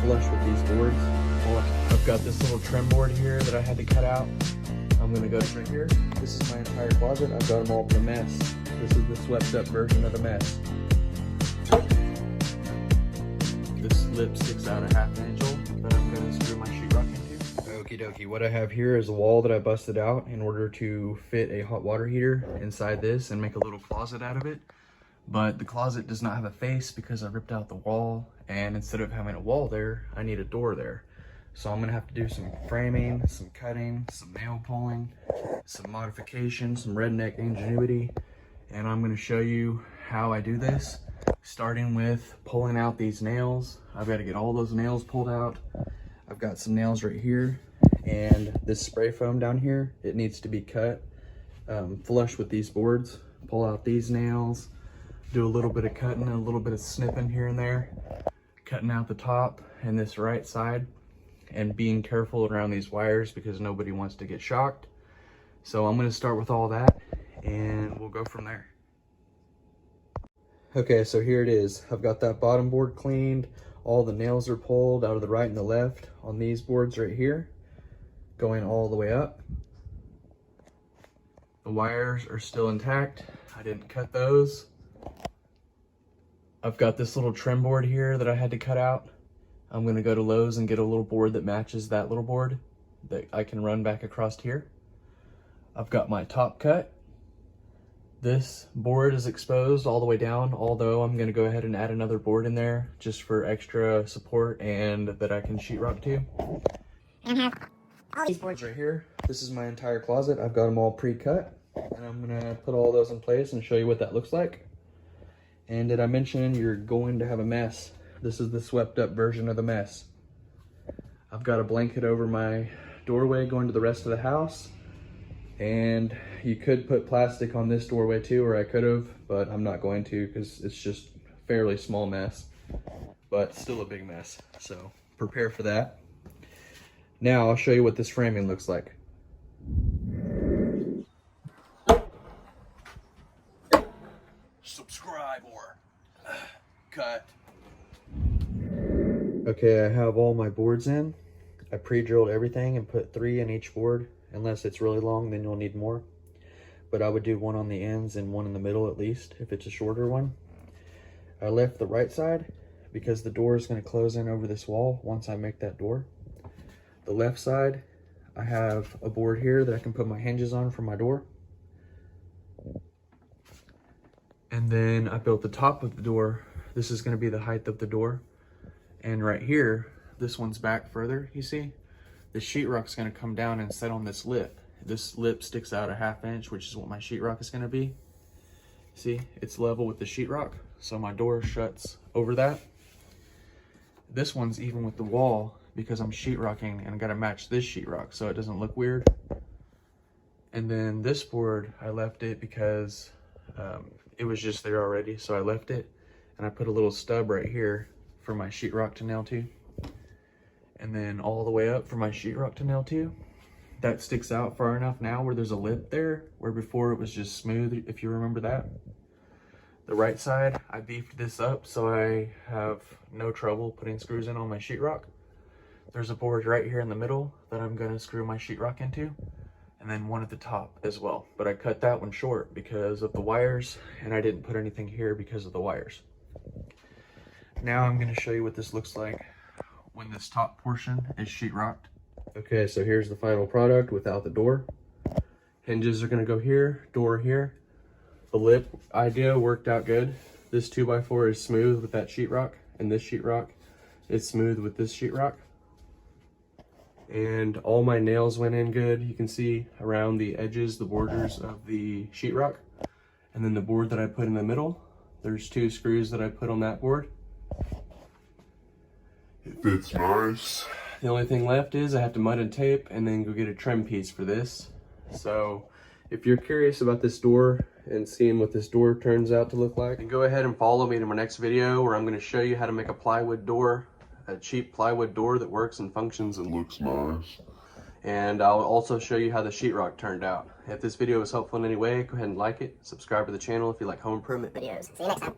flush with these boards. I've got this little trim board here that I had to cut out. I'm gonna go right here. This is my entire closet. I've got them all in a mess. This is the swept up version of the mess. This lip sticks out a ½ inch that I'm gonna screw my sheetrock into. Okie dokie, what I have here is a wall that I busted out in order to fit a hot water heater inside this and make a little closet out of it. But the closet does not have a face because I ripped out the wall, and instead of having a wall there, I need a door there. So I'm gonna have to do some framing, some cutting, some nail pulling, some modification, some redneck ingenuity, and I'm gonna show you how I do this, starting with pulling out these nails. I've got to get all those nails pulled out. I've got some nails right here, and this spray foam down here, it needs to be cut flush with these boards. Pull out these nails, do a little bit of cutting and a little bit of snipping here and there, cutting out the top and this right side, and being careful around these wires because nobody wants to get shocked. So I'm going to start with all that and we'll go from there. Okay, so here it is. I've got that bottom board cleaned. All the nails are pulled out of the right and the left on these boards right here, going all the way up. The wires are still intact. I didn't cut those. I've got this little trim board here that I had to cut out. I'm gonna go to Lowe's and get a little board that matches that little board that I can run back across here. I've got my top cut. This board is exposed all the way down, although I'm gonna go ahead and add another board in there just for extra support and that I can sheetrock to. And I have all these boards right here. This is my entire closet. I've got them all pre-cut, and I'm gonna put all those in place and show you what that looks like. And did I mention you're going to have a mess? This is the swept up version of the mess. I've got a blanket over my doorway going to the rest of the house. And you could put plastic on this doorway too, or I could have, but I'm not going to because it's just a fairly small mess, but still a big mess. So prepare for that. Now I'll show you what this framing looks like. Subscribe or cut. Okay, I have all my boards in. I pre-drilled everything and put 3 in each board. Unless it's really long, then you'll need more. But I would do 1 on the ends and 1 in the middle at least, if it's a shorter one. I left the right side because the door is going to close in over this wall once I make that door. The left side, I have a board here that I can put my hinges on for my door. And then I built the top of the door. This is going to be the height of the door. And right here, this one's back further, you see? The sheetrock's going to come down and set on this lip. This lip sticks out a ½ inch, which is what my sheetrock is going to be. See, it's level with the sheetrock, so my door shuts over that. This one's even with the wall because I'm sheetrocking and I got to match this sheetrock so it doesn't look weird. And then this board, I left it because it was just there already, so I left it. And I put a little stub right here for my sheetrock to nail to. And then all the way up for my sheetrock to nail to. That sticks out far enough now where there's a lip there, where before it was just smooth, if you remember that. The right side, I beefed this up so I have no trouble putting screws in on my sheetrock. There's a board right here in the middle that I'm gonna screw my sheetrock into, and then one at the top as well. But I cut that one short because of the wires, and I didn't put anything here because of the wires. Now I'm gonna show you what this looks like when this top portion is sheetrocked. Okay, so here's the final product without the door. Hinges are gonna go here, door here. The lip idea worked out good. This 2x4 is smooth with that sheetrock, and this sheetrock is smooth with this sheetrock. And all my nails went in good. You can see around the edges, the borders of the sheetrock. And then the board that I put in the middle, there's 2 screws that I put on that board. It fits nice. The only thing left is I have to mud and tape and then go get a trim piece for this. So if you're curious about this door and seeing what this door turns out to look like, then go ahead and follow me to my next video where I'm going to show you how to make a plywood door, a cheap plywood door that works and functions and looks nice. And I'll also show you how the sheetrock turned out. If this video was helpful in any way, go ahead and like it, subscribe to the channel if you like home improvement videos. See you next time.